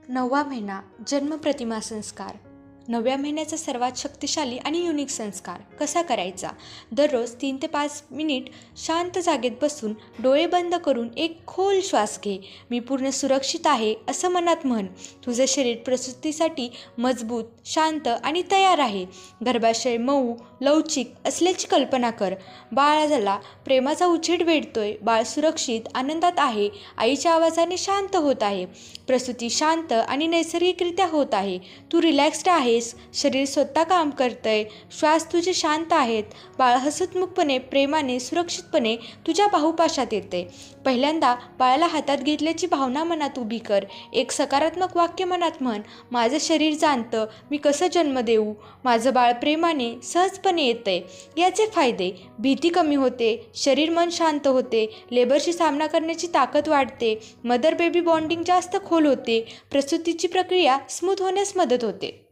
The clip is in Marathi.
9वा महिना जन्मप्रतिमा संस्कार. 9व्या महिन्याचा सर्वात शक्तिशाली आणि युनिक संस्कार कसा करायचा? दररोज 3 ते 5 मिनिट शांत जागेत बसून डोळे बंद करून एक खोल श्वास घे. मी पूर्ण सुरक्षित आहे असं मनात म्हण. तुझं शरीर प्रसूतीसाठी मजबूत, शांत आणि तयार आहे. गर्भाशय मऊ, लवचिक असल्याची कल्पना कर. बाळाला प्रेमाचा उछेड वेढतोय. बाळ सुरक्षित, आनंदात आहे. आईच्या आवाजाने शांत होत आहे. प्रसूती शांत आणि नैसर्गिकरित्या होत आहे. तू रिलॅक्स्ड आहेस. शरीर स्वतः काम करतंय. श्वास तुझे शांत आहेत. बाळ हसतमुखपणे, प्रेमाने, सुरक्षितपणे तुझ्या बाहुपाशात येते. पहिल्यांदा बाळाला हातात घेतल्याची भावना मनात उभी कर. एक सकारात्मक वाक्य मनात म्हण. माझं शरीर जाणतं मी कसं जन्म देऊ. माझं बाळ प्रेमाने, सहजपणे येतंय. याचे फायदे: भीती कमी होते, शरीर मन शांत होते, लेबरशी सामना करण्याची ताकद वाढते, मदर बेबी बॉन्डिंग जास्त खोल होते, प्रसूतीची प्रक्रिया स्मूथ होण्यास मदत होते.